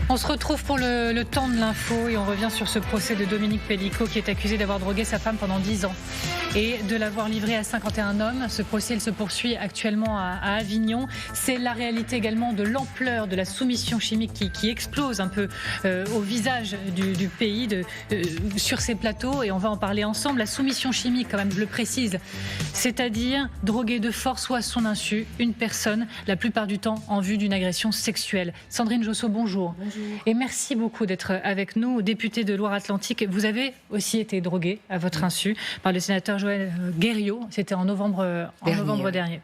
On se retrouve pour le temps de l'info et on revient sur ce procès de Dominique Pellicot qui est accusé d'avoir drogué sa femme pendant 10 ans et de l'avoir livré à 51 hommes. Ce procès, il se poursuit actuellement à Avignon. C'est la réalité également de l'ampleur de la soumission chimique qui explose un peu au visage du pays sur ces plateaux, et on va en parler ensemble. La soumission chimique, quand même, je le précise, c'est-à-dire droguer de force ou à son insu une personne, la plupart du temps en vue d'une agression sexuelle. Sandrine Josso, bonjour. Bonjour. Et merci beaucoup d'être avec nous, députée de Loire-Atlantique. Vous avez aussi été droguée à votre insu par le sénateur Joël Guerriau. C'était en novembre dernier.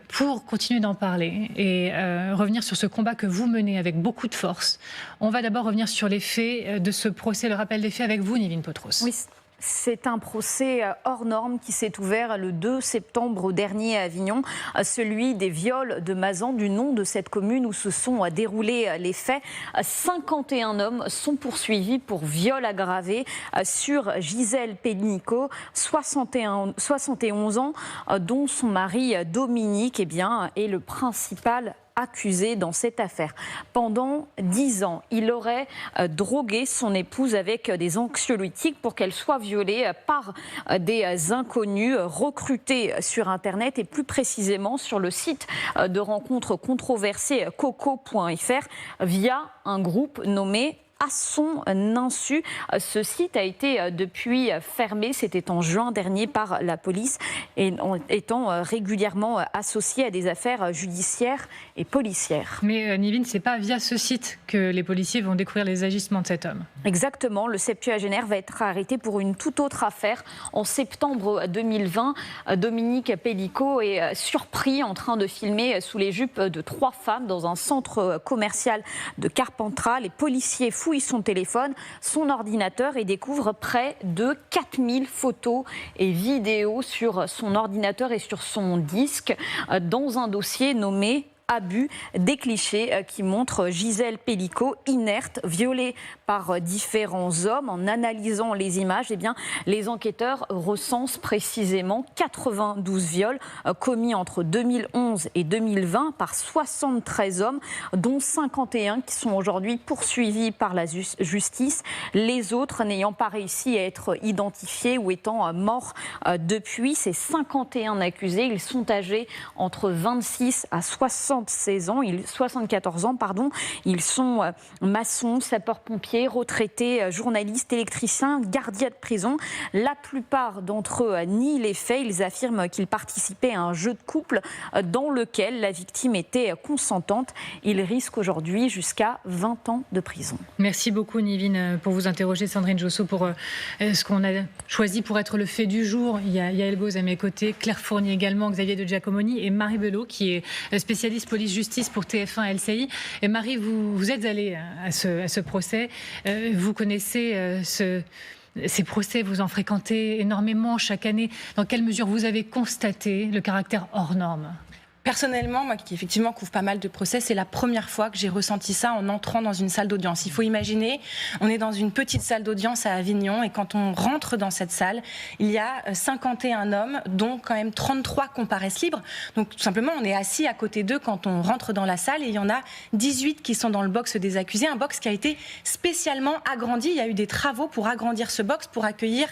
Pour continuer d'en parler et revenir sur ce combat que vous menez avec beaucoup de force, on va d'abord revenir sur les faits de ce procès, le rappel des faits avec vous, Nivine Potros. Oui. C'est un procès hors norme qui s'est ouvert le 2 septembre dernier à Avignon, celui des viols de Mazan, du nom de cette commune où se sont déroulés les faits. 51 hommes sont poursuivis pour viol aggravé sur Gisèle Pellicot, 71 ans, dont son mari Dominique est le principal accusé dans cette affaire. Pendant 10 ans, il aurait drogué son épouse avec des anxiolytiques pour qu'elle soit violée par des inconnus recrutés sur Internet et plus précisément sur le site de rencontres controversées coco.fr via un groupe nommé À son insu. Ce site a été depuis fermé, c'était en juin dernier, par la police, et étant régulièrement associé à des affaires judiciaires et policières. Mais Nivine, ce n'est pas via ce site que les policiers vont découvrir les agissements de cet homme. Exactement, le septuagénaire va être arrêté pour une toute autre affaire. En septembre 2020, Dominique Pellicot est surpris en train de filmer sous les jupes de 3 femmes dans un centre commercial de Carpentras. Les policiers fouillent son téléphone, son ordinateur et découvrent près de 4000 photos et vidéos sur son ordinateur et sur son disque dans un dossier nommé Abus, des clichés qui montrent Gisèle Pellicot inerte, violée par différents hommes. En analysant les images, les enquêteurs recensent précisément 92 viols commis entre 2011 et 2020 par 73 hommes, dont 51 qui sont aujourd'hui poursuivis par la justice, les autres n'ayant pas réussi à être identifiés ou étant morts depuis. Ces 51 accusés, ils sont âgés entre 26 à 74 ans, Ils sont maçons, sapeurs-pompiers, retraités, journalistes, électriciens, gardiens de prison. La plupart d'entre eux nient les faits. Ils affirment qu'ils participaient à un jeu de couple dans lequel la victime était consentante. Ils risquent aujourd'hui jusqu'à 20 ans de prison. Merci beaucoup, Nivine, pour vous interroger. Sandrine Josso, pour ce qu'on a choisi pour être le fait du jour. Il y a Yael Boz à mes côtés, Claire Fournier également, Xavier de Giacomoni et Marie Belot, qui est spécialiste police-justice pour TF1 LCI. Et Marie, vous êtes allée à ce procès. Vous connaissez ces procès, vous en fréquentez énormément chaque année. Dans quelle mesure vous avez constaté le caractère hors norme ? Personnellement, moi qui effectivement couvre pas mal de procès, c'est la première fois que j'ai ressenti ça en entrant dans une salle d'audience. Il faut imaginer, on est dans une petite salle d'audience à Avignon et quand on rentre dans cette salle, il y a 51 hommes, dont quand même 33 comparaissent libres. Donc tout simplement, on est assis à côté d'eux quand on rentre dans la salle et il y en a 18 qui sont dans le box des accusés, un box qui a été spécialement agrandi. Il y a eu des travaux pour agrandir ce box, pour accueillir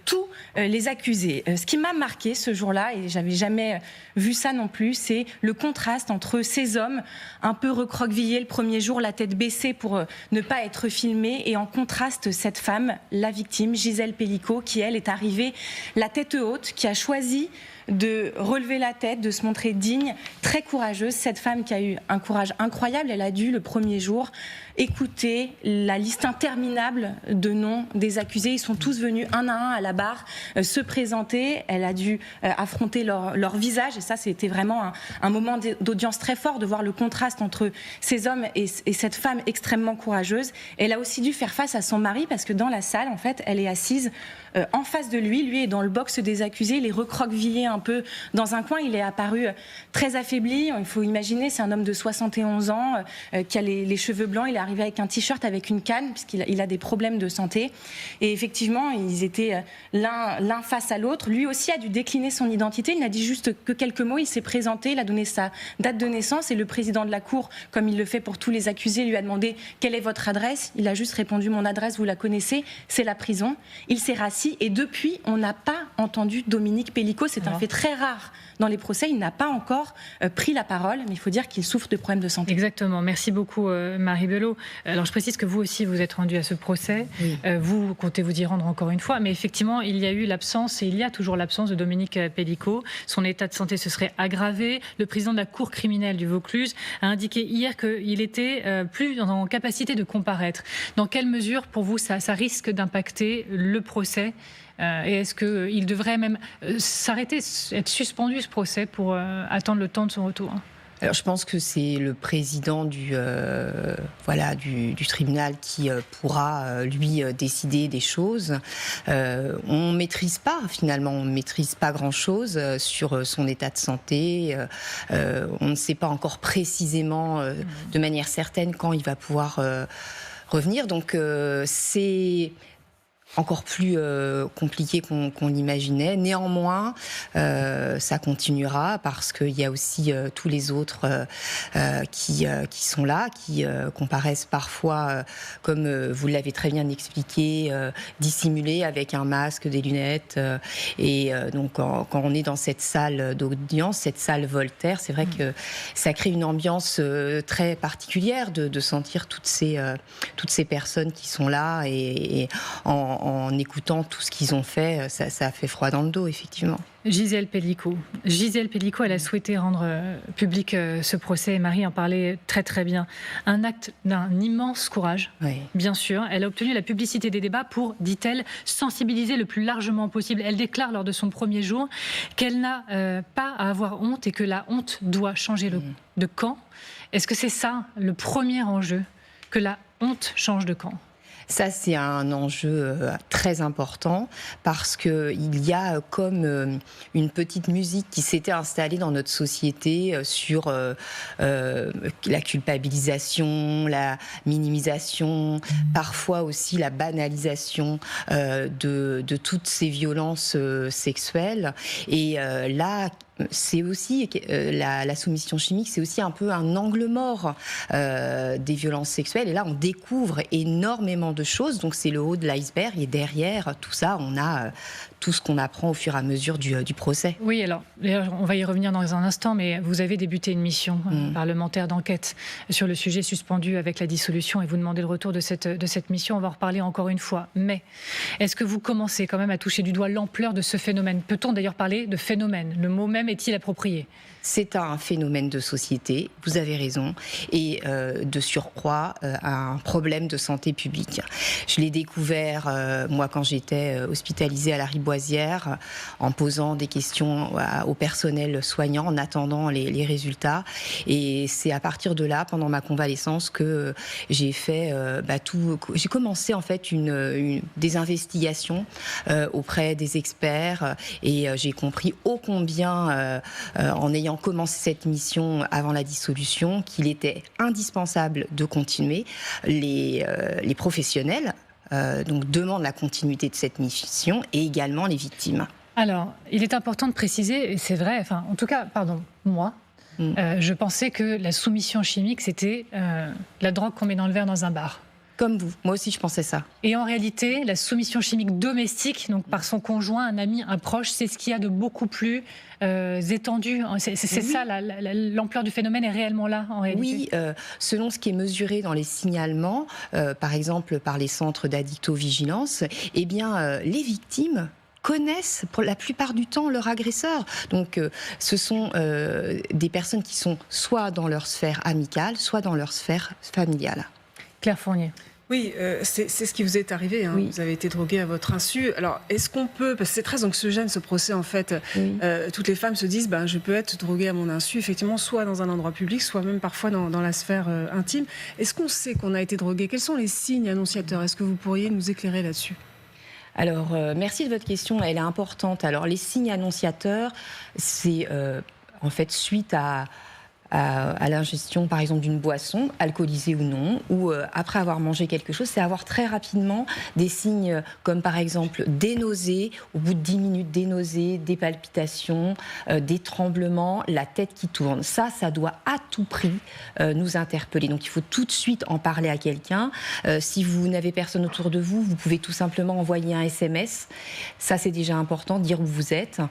tous les accusés. Ce qui m'a marqué ce jour-là, et j'avais jamais vu ça non plus, c'est le contraste entre ces hommes un peu recroquevillés le premier jour, la tête baissée pour ne pas être filmés, et en contraste cette femme, la victime, Gisèle Pellicot, qui elle est arrivée la tête haute, qui a choisi de relever la tête, de se montrer digne, très courageuse. Cette femme qui a eu un courage incroyable, elle a dû le premier jour écouter la liste interminable de noms des accusés. Ils sont tous venus un à un à la barre se présenter. Elle a dû affronter leur visage et ça c'était vraiment un moment d'audience très fort, de voir le contraste entre ces hommes et cette femme extrêmement courageuse. Elle a aussi dû faire face à son mari parce que dans la salle, en fait, elle est assise en face de lui. Lui est dans le box des accusés, il est recroquevillé un un peu dans un coin. Il est apparu très affaibli. Il faut imaginer, c'est un homme de 71 ans qui a les cheveux blancs. Il est arrivé avec un t-shirt avec une canne puisqu'il a des problèmes de santé. Et effectivement, ils étaient l'un face à l'autre. Lui aussi a dû décliner son identité. Il n'a dit juste que quelques mots. Il s'est présenté, il a donné sa date de naissance et le président de la Cour, comme il le fait pour tous les accusés, lui a demandé quelle est votre adresse. Il a juste répondu mon adresse, vous la connaissez, c'est la prison. Il s'est rassis et depuis, on n'a pas entendu Dominique Pellicot. C'est un fait très rare dans les procès. Il n'a pas encore pris la parole, mais il faut dire qu'il souffre de problèmes de santé. Exactement. Merci beaucoup, Marie Belot. Alors, je précise que vous aussi, vous êtes rendue à ce procès. Oui. Vous comptez vous y rendre encore une fois, mais effectivement, il y a eu l'absence, et il y a toujours l'absence de Dominique Pellicot. Son état de santé se serait aggravé. Le président de la Cour criminelle du Vaucluse a indiqué hier qu'il était plus en capacité de comparaître. Dans quelle mesure, pour vous, ça risque d'impacter le procès ? Et est-ce qu'il devrait même s'arrêter, être suspendu ce procès pour attendre le temps de son retour ? Alors, je pense que c'est le président du tribunal qui pourra, lui, décider des choses. On ne maîtrise pas, finalement, on ne maîtrise pas grand-chose sur son état de santé. On ne sait pas encore précisément, de manière certaine, quand il va pouvoir revenir. Donc, c'est encore plus compliqué qu'on l'imaginait. Néanmoins, ça continuera parce qu'il y a aussi tous les autres qui sont là, qui comparaissent parfois, comme vous l'avez très bien expliqué, dissimulés avec un masque, des lunettes. Donc, quand on est dans cette salle d'audience, cette salle Voltaire, c'est vrai que ça crée une ambiance très particulière de sentir toutes ces personnes qui sont là et en écoutant tout ce qu'ils ont fait, ça fait froid dans le dos, effectivement. Gisèle Pellicot, elle a souhaité rendre public ce procès, et Marie en parlait très très bien. Un acte d'un immense courage, oui. Bien sûr. Elle a obtenu la publicité des débats pour, dit-elle, sensibiliser le plus largement possible. Elle déclare lors de son premier jour qu'elle n'a pas à avoir honte et que la honte doit changer de camp. Est-ce que c'est ça le premier enjeu, que la honte change de camp ? Ça, c'est un enjeu très important parce qu'il y a comme une petite musique qui s'était installée dans notre société sur la culpabilisation, la minimisation, parfois aussi la banalisation de toutes ces violences sexuelles. Et là, c'est aussi la soumission chimique, c'est aussi un peu un angle mort des violences sexuelles. Et là, on découvre énormément de choses. Donc, c'est le haut de l'iceberg. Et derrière tout ça, on a tout ce qu'on apprend au fur et à mesure du procès. Oui, alors, on va y revenir dans un instant, mais vous avez débuté une mission parlementaire d'enquête sur le sujet suspendu avec la dissolution et vous demandez le retour de cette mission. On va en reparler encore une fois. Mais est-ce que vous commencez quand même à toucher du doigt l'ampleur de ce phénomène ? Peut-on d'ailleurs parler de phénomène ? Le mot même est-il approprié ? C'est un phénomène de société, vous avez raison, et de surcroît, un problème de santé publique. Je l'ai découvert, moi, quand j'étais hospitalisée à la Riboisière, en posant des questions au personnel soignant, en attendant les résultats. Et c'est à partir de là, pendant ma convalescence, que j'ai fait j'ai commencé en fait des investigations auprès des experts, et j'ai compris ô combien, en ayant commencé cette mission avant la dissolution, qu'il était indispensable de continuer. Les professionnels donc demandent la continuité de cette mission et également les victimes. Alors, il est important de préciser, et c'est vrai, en tout cas, moi, je pensais que la soumission chimique, c'était la drogue qu'on met dans le verre dans un bar. Comme vous, moi aussi je pensais ça. Et en réalité, la soumission chimique domestique, donc par son conjoint, un ami, un proche, c'est ce qu'il y a de beaucoup plus étendu. C'est ça, l'ampleur du phénomène est réellement là, en réalité. Oui, selon ce qui est mesuré dans les signalements, par exemple par les centres d'addictovigilance, eh bien, les victimes connaissent pour la plupart du temps leur agresseur. Donc ce sont des personnes qui sont soit dans leur sphère amicale, soit dans leur sphère familiale. Claire Fournier. Oui, c'est ce qui vous est arrivé. Hein. Oui. Vous avez été droguée à votre insu. Alors, est-ce qu'on peut, parce que c'est très anxiogène ce procès en fait, oui. Toutes les femmes se disent, je peux être droguée à mon insu, effectivement, soit dans un endroit public, soit même parfois dans la sphère intime. Est-ce qu'on sait qu'on a été drogué ? Quels sont les signes annonciateurs ? Est-ce que vous pourriez nous éclairer là-dessus ? Alors, merci de votre question, elle est importante. Alors, les signes annonciateurs, c'est en fait suite à l'ingestion, par exemple, d'une boisson, alcoolisée ou non, ou après avoir mangé quelque chose, c'est avoir très rapidement des signes comme, par exemple, des nausées, au bout de 10 minutes, des nausées, des palpitations, des tremblements, la tête qui tourne. Ça doit à tout prix nous interpeller. Donc, il faut tout de suite en parler à quelqu'un. Si vous n'avez personne autour de vous, vous pouvez tout simplement envoyer un SMS. Ça, c'est déjà important, dire où vous êtes.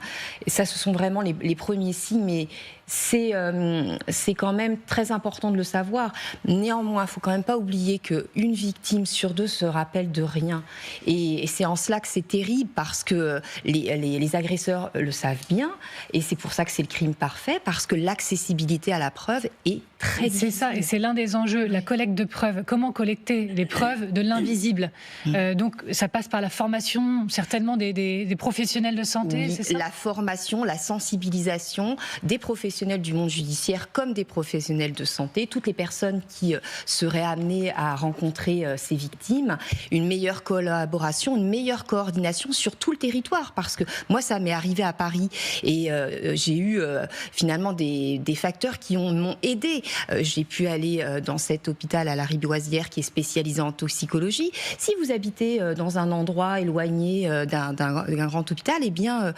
Et ça, ce sont vraiment les premiers signes, mais c'est quand même très important de le savoir. Néanmoins, il ne faut quand même pas oublier qu'une victime sur 2 se rappelle de rien. Et c'est en cela que c'est terrible, parce que les agresseurs le savent bien, et c'est pour ça que c'est le crime parfait, parce que l'accessibilité à la preuve est très difficile. C'est ça, et c'est l'un des enjeux, la collecte de preuves. Comment collecter les preuves de l'invisible ? Donc, ça passe par la formation, certainement, des professionnels de santé, oui, c'est ça ? La formation, la sensibilisation des professionnels du monde judiciaire comme des professionnels de santé, toutes les personnes qui seraient amenées à rencontrer ces victimes, une meilleure collaboration, une meilleure coordination sur tout le territoire, parce que moi ça m'est arrivé à Paris et j'ai eu finalement des facteurs qui m'ont aidé. J'ai pu aller dans cet hôpital à la Riboisière qui est spécialisé en toxicologie. Si vous habitez dans un endroit éloigné d'un grand hôpital, eh bien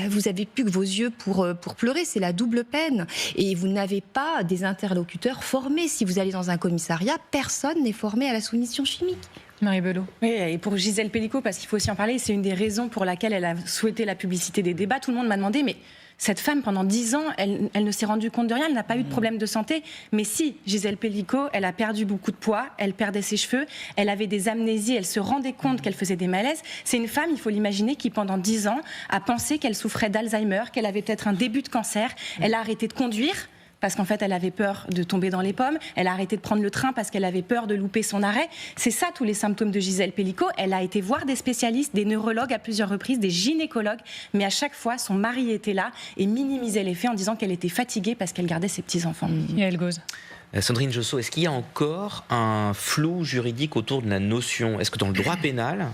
vous avez plus que vos yeux pour pleurer, c'est la double peine. Et vous n'avez pas des interlocuteurs formés. Si vous allez dans un commissariat, personne n'est formé à la soumission chimique. Marie Belot. Oui, et pour Gisèle Pelicot, parce qu'il faut aussi en parler, c'est une des raisons pour laquelle elle a souhaité la publicité des débats. Tout le monde m'a demandé, mais cette femme, pendant 10 ans, elle ne s'est rendue compte de rien, elle n'a pas eu de problème de santé. Mais si, Gisèle Pelicot, elle a perdu beaucoup de poids, elle perdait ses cheveux, elle avait des amnésies, elle se rendait compte qu'elle faisait des malaises. C'est une femme, il faut l'imaginer, qui pendant 10 ans a pensé qu'elle souffrait d'Alzheimer, qu'elle avait peut-être un début de cancer. Elle a arrêté de conduire, parce qu'en fait, elle avait peur de tomber dans les pommes. Elle a arrêté de prendre le train parce qu'elle avait peur de louper son arrêt. C'est ça, tous les symptômes de Gisèle Pelicot. Elle a été voir des spécialistes, des neurologues à plusieurs reprises, des gynécologues. Mais à chaque fois, son mari était là et minimisait les faits en disant qu'elle était fatiguée parce qu'elle gardait ses petits-enfants. Yael Gauze. Sandrine Josso, est-ce qu'il y a encore un flou juridique autour de la notion ? Est-ce que dans le droit pénal,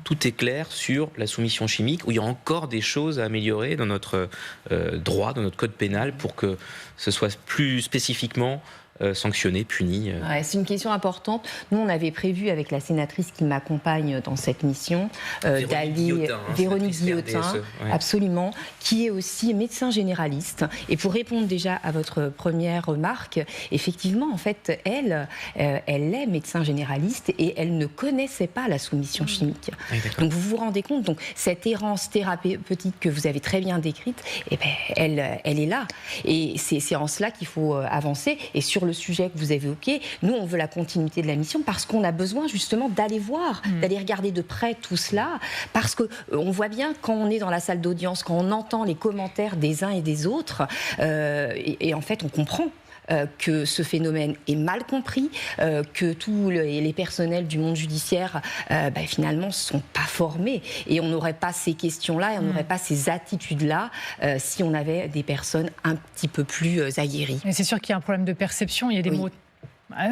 tout est clair sur la soumission chimique, ou il y a encore des choses à améliorer dans notre droit, dans notre code pénal, pour que ce soit plus spécifiquement sanctionné, puni. Ouais, c'est une question importante. Nous, on avait prévu avec la sénatrice qui m'accompagne dans cette mission, Véronique Guillotin, absolument, qui est aussi médecin généraliste. Et pour répondre déjà à votre première remarque, effectivement, en fait, elle est médecin généraliste et elle ne connaissait pas la soumission chimique. Donc vous vous rendez compte, donc cette errance thérapeutique que vous avez très bien décrite, eh ben, elle est là. Et c'est en cela qu'il faut avancer. Et sur le sujet que vous évoquez, nous, on veut la continuité de la mission parce qu'on a besoin justement d'aller voir, d'aller regarder de près tout cela, parce qu'on voit bien quand on est dans la salle d'audience, quand on entend les commentaires des uns et des autres, et en fait, on comprend que ce phénomène est mal compris, que tous les personnels du monde judiciaire finalement ne sont pas formés, et on n'aurait pas ces questions-là et on n'aurait pas ces attitudes-là si on avait des personnes un petit peu plus aguerries. Et c'est sûr qu'il y a un problème de perception, il y a des mots,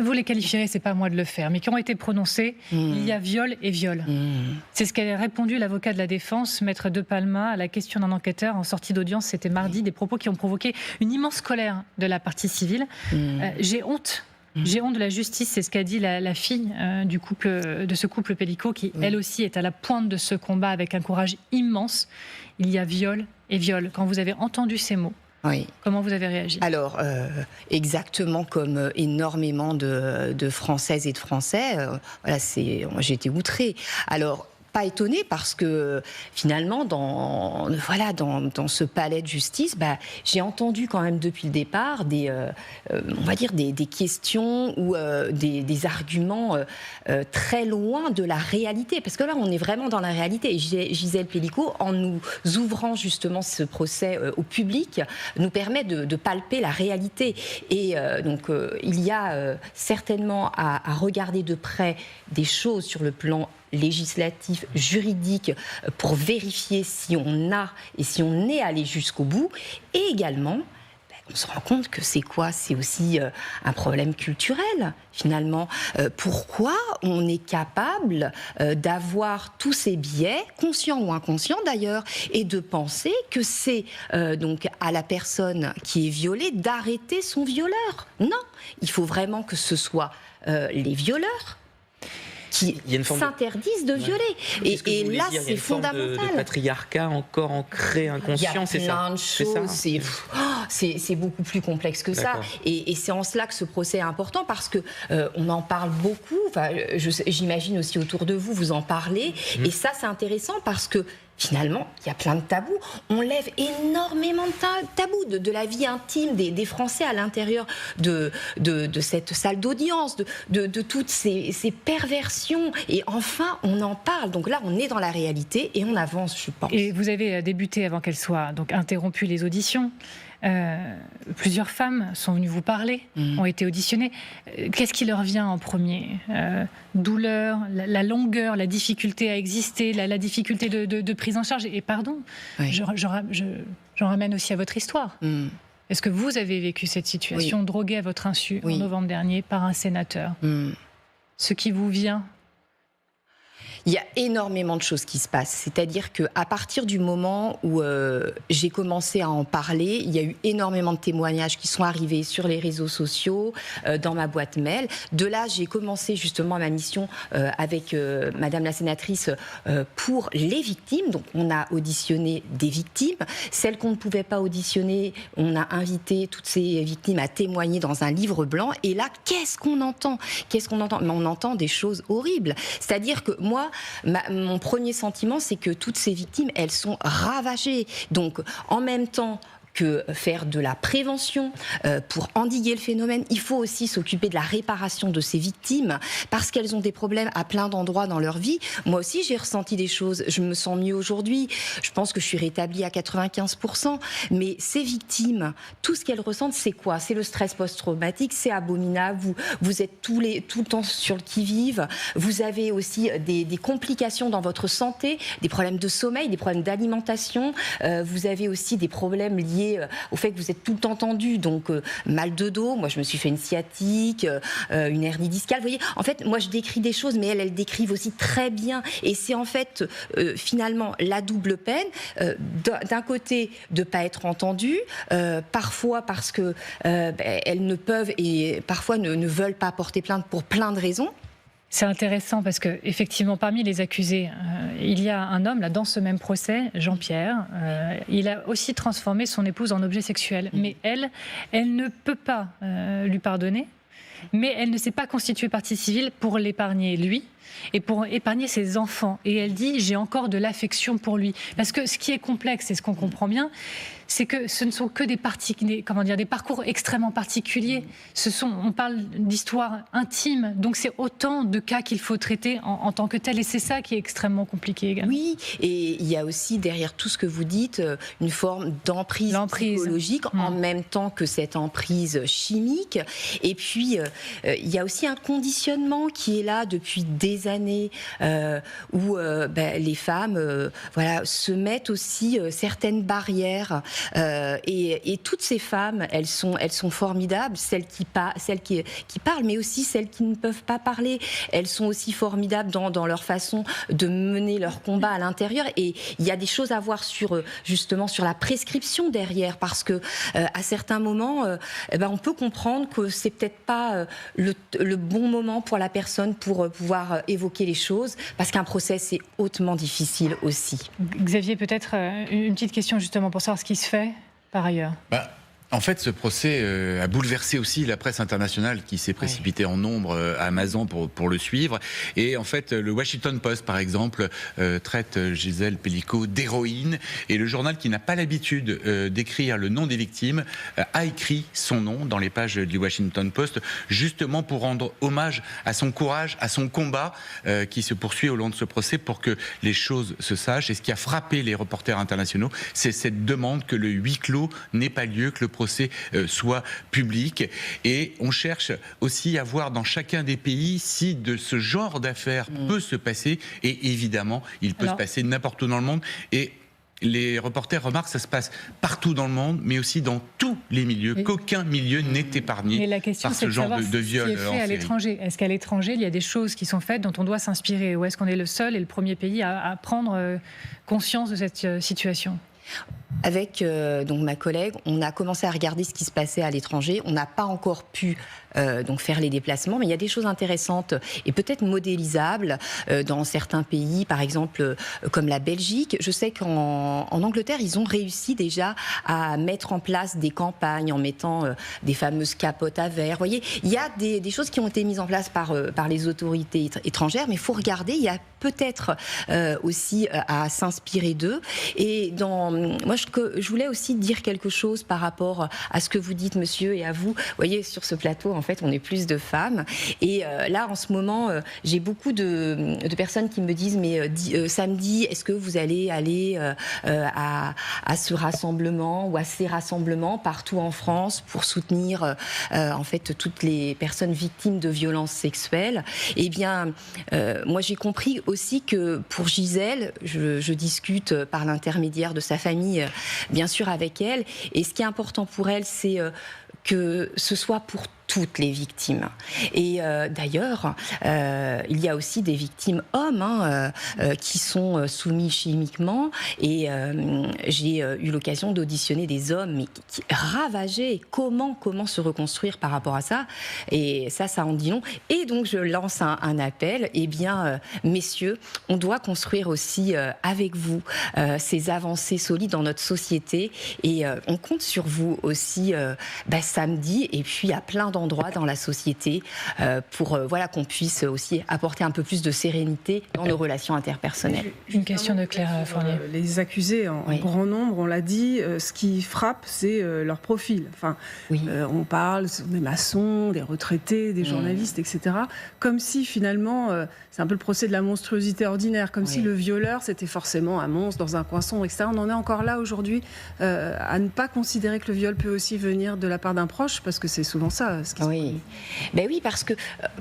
vous les qualifierez, c'est pas à moi de le faire, mais qui ont été prononcés, il y a viol et viol. C'est ce qu'a répondu l'avocat de la défense, maître De Palma, à la question d'un enquêteur en sortie d'audience, c'était mardi, des propos qui ont provoqué une immense colère de la partie civile. J'ai honte. J'ai honte de la justice, c'est ce qu'a dit la fille de ce couple Pelicot, qui elle aussi est à la pointe de ce combat avec un courage immense. Il y a viol et viol. Quand vous avez entendu ces mots, comment vous avez réagi ? Alors, exactement comme énormément de Françaises et de Français, j'ai été outrée. Alors, pas étonnée parce que finalement, dans ce palais de justice, j'ai entendu quand même depuis le départ des questions ou des arguments très loin de la réalité. Parce que là, on est vraiment dans la réalité. Et Gisèle Pelicot, en nous ouvrant justement ce procès au public, nous permet de palper la réalité. Et donc, il y a certainement à regarder de près des choses sur le plan législatif, juridique, pour vérifier si on a et si on est allé jusqu'au bout. Et également, on se rend compte que c'est quoi? C'est aussi un problème culturel, finalement. Pourquoi on est capable d'avoir tous ces biais, conscients ou inconscients d'ailleurs, et de penser que c'est donc à la personne qui est violée d'arrêter son violeur? Non, il faut vraiment que ce soit les violeurs qui s'interdisent de violer. Et là, c'est fondamental. De patriarcat encore ancré, inconscient, c'est ça? Il y a plein de choses, c'est beaucoup plus complexe que ça. Et c'est en cela que ce procès est important, parce que on en parle beaucoup. Enfin, j'imagine aussi autour de vous, vous en parlez. Et ça, c'est intéressant parce que finalement, il y a plein de tabous. On lève énormément de tabous de la vie intime des Français à l'intérieur de cette salle d'audience, de toutes ces perversions. Et enfin, on en parle. Donc là, on est dans la réalité et on avance, je pense. Et vous avez débuté, avant qu'elles soient donc interrompues les auditions. Plusieurs femmes sont venues vous parler, ont été auditionnées. Qu'est-ce qui leur vient en premier? Douleur, la longueur, la difficulté à exister, la difficulté de prise en charge. Et pardon, j'en ramène aussi à votre histoire. Est-ce que vous avez vécu cette situation, droguée à votre insu en novembre dernier par un sénateur? Ce qui vous vient? Il y a énormément de choses qui se passent. C'est-à-dire qu'à partir du moment où j'ai commencé à en parler, il y a eu énormément de témoignages qui sont arrivés sur les réseaux sociaux, dans ma boîte mail. De là, j'ai commencé justement ma mission avec Madame la sénatrice pour les victimes. Donc, on a auditionné des victimes. Celles qu'on ne pouvait pas auditionner, on a invité toutes ces victimes à témoigner dans un livre blanc. Et là, qu'est-ce qu'on entend? Mais on entend des choses horribles. C'est-à-dire que moi, mon premier sentiment, c'est que toutes ces victimes, elles sont ravagées. Donc, en même temps que faire de la prévention pour endiguer le phénomène, il faut aussi s'occuper de la réparation de ces victimes, parce qu'elles ont des problèmes à plein d'endroits dans leur vie. Moi aussi, j'ai ressenti des choses. Je me sens mieux aujourd'hui. Je pense que je suis rétablie à 95%. Mais ces victimes, tout ce qu'elles ressentent, c'est quoi? C'est le stress post-traumatique, c'est abominable. Vous êtes tout le temps sur le qui-vive. Vous avez aussi des complications dans votre santé, des problèmes de sommeil, des problèmes d'alimentation. Vous avez aussi des problèmes liés au fait que vous êtes tout le temps tendu, donc mal de dos. Moi, je me suis fait une sciatique, une hernie discale. Vous voyez, en fait, moi, je décris des choses, mais elles décrivent aussi très bien. Et c'est en fait, finalement, la double peine. D'un côté, de ne pas être entendues, parfois parce que elles ne peuvent et parfois ne veulent pas porter plainte pour plein de raisons. C'est intéressant parce que, effectivement, parmi les accusés, il y a un homme, là, dans ce même procès, Jean-Pierre. Il a aussi transformé son épouse en objet sexuel. Mais elle ne peut pas lui pardonner, mais elle ne s'est pas constituée partie civile pour l'épargner, lui, et pour épargner ses enfants. Et elle dit, j'ai encore de l'affection pour lui. Parce que ce qui est complexe, et ce qu'on comprend bien, c'est que ce ne sont que des parcours extrêmement particuliers. On parle d'histoires intimes, donc c'est autant de cas qu'il faut traiter en tant que tel, et c'est ça qui est extrêmement compliqué également. Oui, et il y a aussi derrière tout ce que vous dites une forme d'emprise psychologique en même temps que cette emprise chimique. Et puis il y a aussi un conditionnement qui est là depuis des années où les femmes se mettent aussi certaines barrières. Et toutes ces femmes, elles sont formidables, celles qui parlent, mais aussi celles qui ne peuvent pas parler. Elles sont aussi formidables dans leur façon de mener leur combat à l'intérieur. Et il y a des choses à voir justement sur la prescription derrière, parce que à certains moments, on peut comprendre que c'est peut-être pas le bon moment pour la personne pour pouvoir évoquer les choses, parce qu'un procès, c'est hautement difficile aussi. Xavier, peut-être une petite question justement pour savoir ce qui se fait par ailleurs. En fait, ce procès a bouleversé aussi la presse internationale qui s'est précipitée en nombre à Amazon pour le suivre. Et en fait, le Washington Post, par exemple, traite Gisèle Pelicot d'héroïne. Et le journal, qui n'a pas l'habitude d'écrire le nom des victimes, a écrit son nom dans les pages du Washington Post, justement pour rendre hommage à son courage, à son combat qui se poursuit au long de ce procès pour que les choses se sachent. Et ce qui a frappé les reporters internationaux, c'est cette demande que le huis clos n'ait pas lieu, que le procès soit public. Et on cherche aussi à voir dans chacun des pays si de ce genre d'affaires peut se passer. Et évidemment, il peut se passer n'importe où dans le monde. Et les reporters remarquent que ça se passe partout dans le monde, mais aussi dans tous les milieux, qu'aucun milieu n'est épargné par ce genre de viol ce qui est fait à l'étranger. Est-ce qu'à l'étranger, il y a des choses qui sont faites dont on doit s'inspirer, ou est-ce qu'on est le seul et le premier pays à prendre conscience de cette situation ? Avec donc ma collègue, on a commencé à regarder ce qui se passait à l'étranger. On n'a pas encore pu donc faire les déplacements, mais il y a des choses intéressantes et peut-être modélisables dans certains pays, par exemple comme la Belgique. Je sais qu'en Angleterre, ils ont réussi déjà à mettre en place des campagnes en mettant des fameuses capotes à verre. Vous voyez, il y a des choses qui ont été mises en place par les autorités étrangères, mais il faut regarder. Il y a peut-être aussi à s'inspirer d'eux. Et moi, je voulais aussi dire quelque chose par rapport à ce que vous dites, monsieur, et à vous. Vous voyez, sur ce plateau, en fait, on est plus de femmes. Et là, en ce moment, j'ai beaucoup de personnes qui me disent, mais samedi, est-ce que vous allez aller à ce rassemblement ou à ces rassemblements partout en France pour soutenir, en fait, toutes les personnes victimes de violences sexuelles? Eh bien, moi, j'ai compris aussi que pour Gisèle, je discute par l'intermédiaire de sa famille, bien sûr avec elle, et ce qui est important pour elle, c'est que ce soit pour toutes les victimes. Et d'ailleurs, il y a aussi des victimes hommes qui sont soumis chimiquement. Et j'ai eu l'occasion d'auditionner des hommes mais qui ravagés. Comment se reconstruire par rapport à ça? Et ça en dit long. Et donc, je lance un appel. Eh bien, messieurs, on doit construire aussi avec vous ces avancées solides dans notre société. Et on compte sur vous aussi samedi et puis à plein d'endroits dans la société pour qu'on puisse aussi apporter un peu plus de sérénité dans nos relations interpersonnelles. Une question de Claire Fournier. Les accusés en grand nombre, on l'a dit, ce qui frappe, c'est leur profil. Enfin, on parle des maçons, des retraités, des journalistes, etc. Comme si finalement, c'est un peu le procès de la monstruosité ordinaire, comme si le violeur, c'était forcément un monstre dans un coin sombre, etc. On en est encore là aujourd'hui à ne pas considérer que le viol peut aussi venir de la part d'un proche, parce que c'est souvent ça ce qui se passe. Ben oui, parce que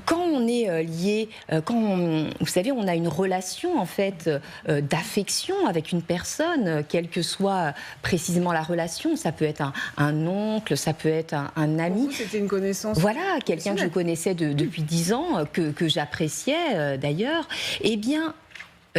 quand on est lié, vous savez, on a une relation en fait d'affection avec une personne, quelle que soit précisément la relation. Ça peut être un oncle, ça peut être un ami. Pour vous, c'était une connaissance. Voilà, quelqu'un que je connaissais depuis 10 ans, que j'appréciais d'ailleurs. Eh bien,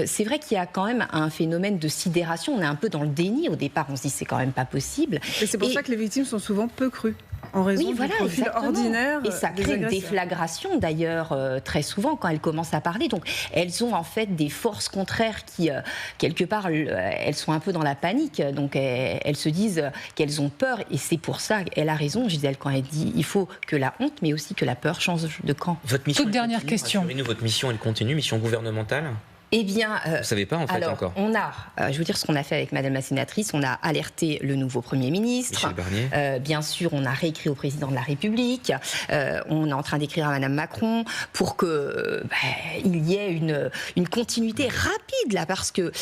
c'est vrai qu'il y a quand même un phénomène de sidération. On est un peu dans le déni. Au départ, on se dit c'est quand même pas possible. Et c'est pour ça que les victimes sont souvent peu crues. En raison du profil ordinaire. Et ça crée une déflagration d'ailleurs très souvent quand elles commencent à parler. Donc elles ont en fait des forces contraires qui, quelque part, elles sont un peu dans la panique. Donc elles se disent qu'elles ont peur. Et c'est pour ça qu'elle a raison, Gisèle, quand elle dit il faut que la honte, mais aussi que la peur change de camp. Votre mission, toute dernière question. Rassurez-nous, votre mission, elle continue, mission gouvernementale? Eh bien, vous ne savez pas en fait alors, encore. On a, je veux dire ce qu'on a fait avec Madame la sénatrice, on a alerté le nouveau Premier ministre. Michel Barnier. Bien sûr, on a réécrit au président de la République. On est en train d'écrire à Madame Macron pour que il y ait une continuité rapide là, parce que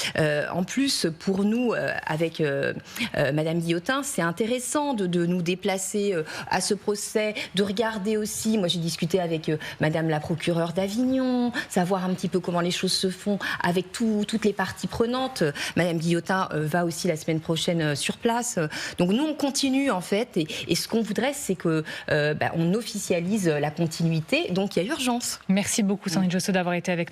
en plus pour nous, avec Madame Guillotin, c'est intéressant de nous déplacer à ce procès, de regarder aussi. Moi, j'ai discuté avec Madame la procureure d'Avignon, savoir un petit peu comment les choses se font avec toutes les parties prenantes. Madame Guillotin va aussi la semaine prochaine sur place. Donc nous, on continue en fait. Et ce qu'on voudrait, c'est que on officialise la continuité. Donc il y a urgence. Merci beaucoup, Sandrine Josso, d'avoir été avec nous.